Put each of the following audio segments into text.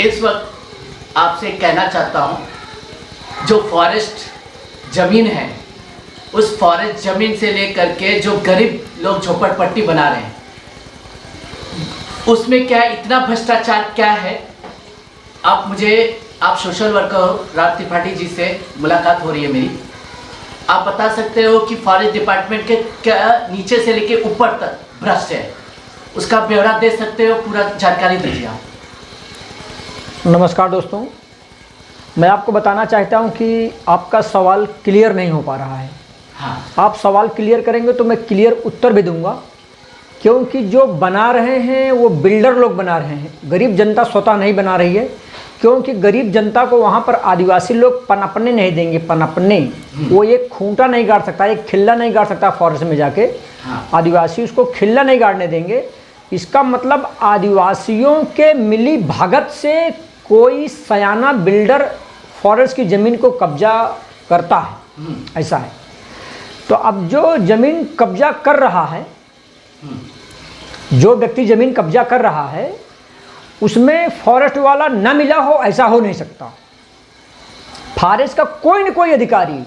इस वक्त आपसे कहना चाहता हूँ, जो फॉरेस्ट ज़मीन है उस फॉरेस्ट ज़मीन से लेकर के जो गरीब लोग झोपड़पट्टी बना रहे हैं, उसमें क्या इतना भ्रष्टाचार क्या है। आप सोशल वर्कर हो, राज त्रिपाठी जी से मुलाकात हो रही है मेरी। आप बता सकते हो कि फॉरेस्ट डिपार्टमेंट के क्या नीचे से लेके ऊपर तक भ्रष्ट है, उसका ब्यौरा दे सकते हो, पूरा जानकारी दीजिए आप। नमस्कार दोस्तों, मैं आपको बताना चाहता हूं कि आपका सवाल क्लियर नहीं हो पा रहा है। हाँ। आप सवाल क्लियर करेंगे तो मैं क्लियर उत्तर भी दूंगा, क्योंकि जो बना रहे हैं वो बिल्डर लोग बना रहे हैं, गरीब जनता स्वतः नहीं बना रही है। क्योंकि गरीब जनता को वहाँ पर आदिवासी लोग पनपने नहीं देंगे, पनपने। वो एक खूंटा नहीं गाड़ सकता, एक खिल्ला नहीं गाड़ सकता फॉरेस्ट में जाके। हाँ। आदिवासी उसको खिल्ला नहीं गाड़ने देंगे। इसका मतलब आदिवासियों के मिली भगत से कोई सयाना बिल्डर फॉरेस्ट की ज़मीन को कब्जा करता है, ऐसा है। तो अब जो ज़मीन कब्जा कर रहा है, जो व्यक्ति ज़मीन कब्जा कर रहा है, उसमें फॉरेस्ट वाला न मिला हो, ऐसा हो नहीं सकता। फॉरेस्ट का कोई न कोई अधिकारी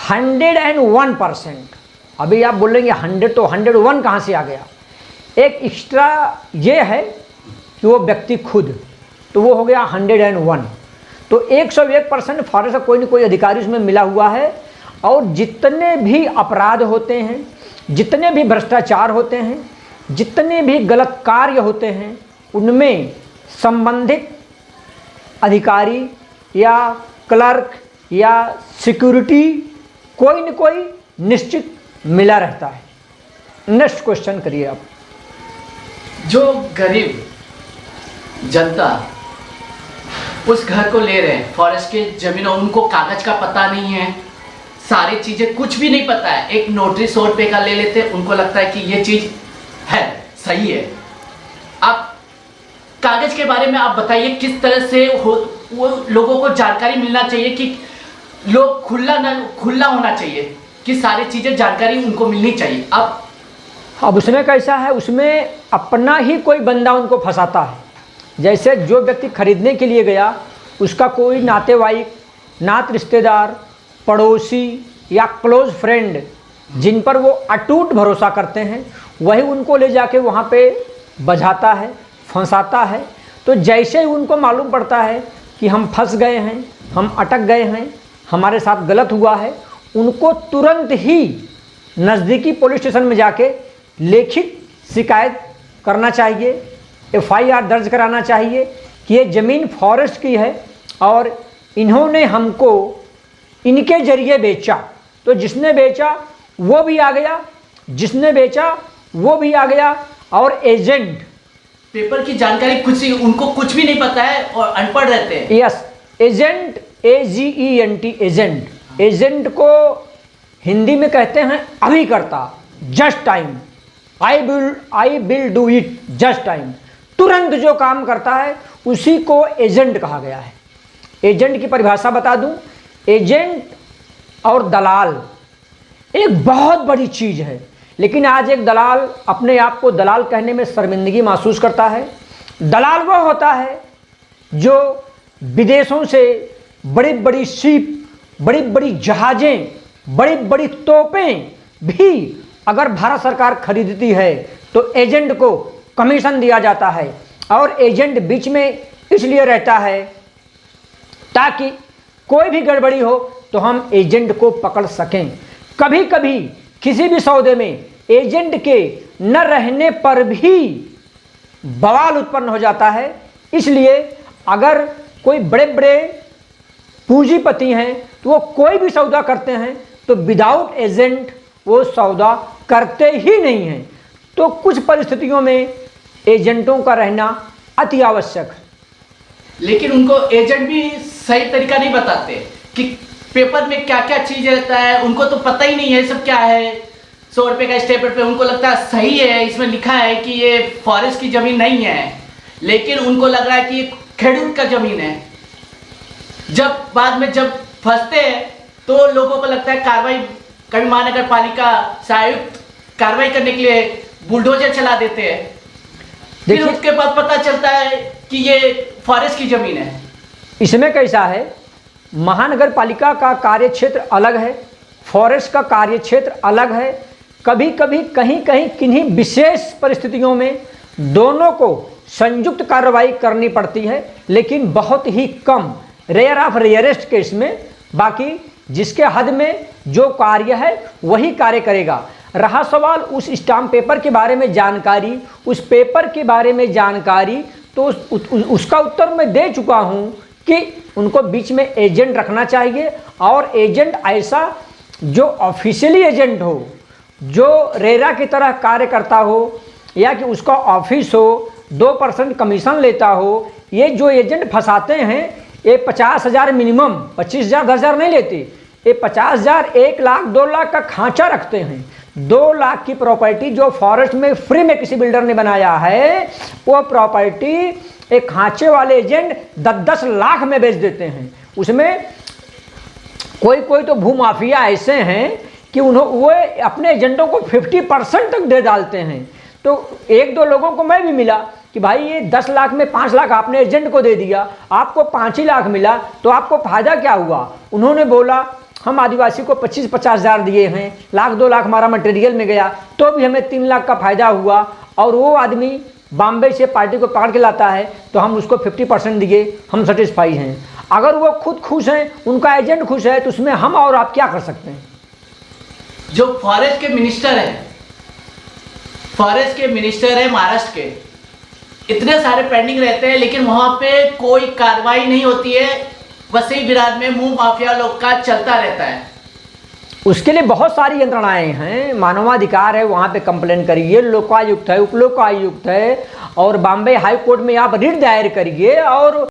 101%। अभी आप बोलेंगे 100 तो 101 कहाँ से आ गया। एक एक्स्ट्रा ये है कि वो व्यक्ति खुद, तो वो हो गया 101। तो 101% फॉरेस्ट का कोई न कोई अधिकारी उसमें मिला हुआ है। और जितने भी अपराध होते हैं, जितने भी भ्रष्टाचार होते हैं, जितने भी गलत कार्य होते हैं, उनमें संबंधित अधिकारी या क्लर्क या सिक्योरिटी कोई न कोई निश्चित मिला रहता है। नेक्स्ट क्वेश्चन करिए आप। जो गरीब जनता उस घर को ले रहे हैं, फॉरेस्ट के जमीनों, उनको कागज का पता नहीं है, सारी चीजें कुछ भी नहीं पता है। एक नोटरी 100 रुपये का ले लेते, उनको लगता है कि ये चीज है, सही है। आप कागज के बारे में आप बताइए, किस तरह से वो लोगों को जानकारी मिलना चाहिए कि लोग खुला होना चाहिए कि सारी चीजें जानकारी उनको मिलनी चाहिए। अब उसमें कैसा है, उसमें अपना ही कोई बंदा उनको फंसाता है। जैसे जो व्यक्ति खरीदने के लिए गया, उसका कोई नातेवाईक, नात रिश्तेदार, पड़ोसी या क्लोज फ्रेंड जिन पर वो अटूट भरोसा करते हैं, वही उनको ले जाके वहाँ पे बझाता है, फंसाता है। तो जैसे ही उनको मालूम पड़ता है कि हम फंस गए हैं, हम अटक गए हैं, हमारे साथ गलत हुआ है, उनको तुरंत ही नज़दीकी पुलिस स्टेशन में जाके लिखित शिकायत करना चाहिए, FIR दर्ज कराना चाहिए कि ये ज़मीन फॉरेस्ट की है और इन्होंने हमको इनके जरिए बेचा। तो जिसने बेचा वो भी आ गया, जिसने बेचा वो भी आ गया। और एजेंट, पेपर की जानकारी उनको कुछ भी नहीं पता है और अनपढ़ रहते हैं। Yes, agent, AGENT, agent. Agent को हिंदी में कहते हैं अभिकर्ता, just time. I will do it, just time. तुरंत जो काम करता है उसी को एजेंट कहा गया है। एजेंट की परिभाषा बता दूं, एजेंट और दलाल एक बहुत बड़ी चीज़ है। लेकिन आज एक दलाल अपने आप को दलाल कहने में शर्मिंदगी महसूस करता है। दलाल वह होता है जो विदेशों से बड़ी बड़ी शिप, बड़ी बड़ी जहाज़ें, बड़ी बड़ी तोपें भी अगर भारत सरकार खरीदती है तो एजेंट को कमीशन दिया जाता है। और एजेंट बीच में इसलिए रहता है ताकि कोई भी गड़बड़ी हो तो हम एजेंट को पकड़ सकें। कभी कभी किसी भी सौदे में एजेंट के न रहने पर भी बवाल उत्पन्न हो जाता है। इसलिए अगर कोई बड़े बड़े पूंजीपति हैं तो वो कोई भी सौदा करते हैं तो विदाउट एजेंट वो सौदा करते ही नहीं हैं। तो कुछ परिस्थितियों में एजेंटों का रहना अति आवश्यक है। लेकिन उनको एजेंट भी सही तरीका नहीं बताते कि पेपर में क्या क्या चीज रहता है, उनको तो पता ही नहीं है सब क्या है। 100 रुपये का स्टेपलर पे उनको लगता है सही है, इसमें लिखा है कि ये फॉरेस्ट की जमीन नहीं है, लेकिन उनको लग रहा है कि ये खेडूत का जमीन है। जब बाद में जब फंसते हैं तो लोगों को लगता है कार्रवाई, कभी महानगर पालिका से आयुक्त कार्रवाई करने के लिए बुलडोजर चला देते हैं। फिर उसके बाद पता चलता है कि ये फॉरेस्ट की जमीन है। इसमें कैसा है, महानगर पालिका का कार्य क्षेत्र अलग है, फॉरेस्ट का कार्य क्षेत्र अलग है। कभी कभी कहीं कहीं किन्हीं विशेष परिस्थितियों में दोनों को संयुक्त कार्रवाई करनी पड़ती है, लेकिन बहुत ही कम, रेयर ऑफ रेयरेस्ट केस में। बाकी जिसके हद में जो कार्य है वही कार्य करेगा। रहा सवाल उस स्टाम्प पेपर के बारे में जानकारी, उस पेपर के बारे में जानकारी, तो उसका उत्तर मैं दे चुका हूँ कि उनको बीच में एजेंट रखना चाहिए, और एजेंट ऐसा जो ऑफिशियली एजेंट हो, जो रेरा की तरह कार्य करता हो, या कि उसका ऑफिस हो, 2% कमीशन लेता हो। ये जो एजेंट फंसाते हैं ये 50,000 मिनिमम, 25,000 10,000 नहीं लेते, ये 50,000 1 लाख 2 लाख का खांचा रखते हैं। 2 लाख की प्रॉपर्टी जो फॉरेस्ट में फ्री में किसी बिल्डर ने बनाया है, वो प्रॉपर्टी एक खांचे वाले एजेंट 10-10 लाख में बेच देते हैं। उसमें कोई तो भूमाफिया ऐसे हैं कि वो अपने एजेंटों को 50% तक दे डालते हैं। तो 1-2 लोगों को मैं भी मिला कि भाई ये 10 लाख में 5 लाख आपने एजेंट को दे दिया, आपको 5 ही लाख मिला, तो आपको फ़ायदा क्या हुआ? उन्होंने बोला हम आदिवासी को 25-50 हज़ार दिए हैं, 1-2 लाख हमारा मटेरियल में गया, तो भी हमें 3 लाख का फ़ायदा हुआ। और वो आदमी बॉम्बे से पार्टी को पकड़ के लाता है तो हम उसको 50% दिए, हम सेटिस्फाई हैं। अगर वो खुद खुश हैं, उनका एजेंट खुश है, तो उसमें हम और आप क्या कर सकते हैं? जो फॉरेस्ट के मिनिस्टर हैं महाराष्ट्र के, इतने सारे पेंडिंग रहते हैं, लेकिन वहां पे कोई कार्रवाई नहीं होती है। वसई विरार में मुंह माफिया लोग का चलता रहता है। उसके लिए बहुत सारी यंत्रणाएं हैं, मानवाधिकार है, वहाँ पे कंप्लेन करिए, लोकायुक्त है, उपलोकायुक्त है, और बॉम्बे हाई कोर्ट में आप रिट दायर करिए, और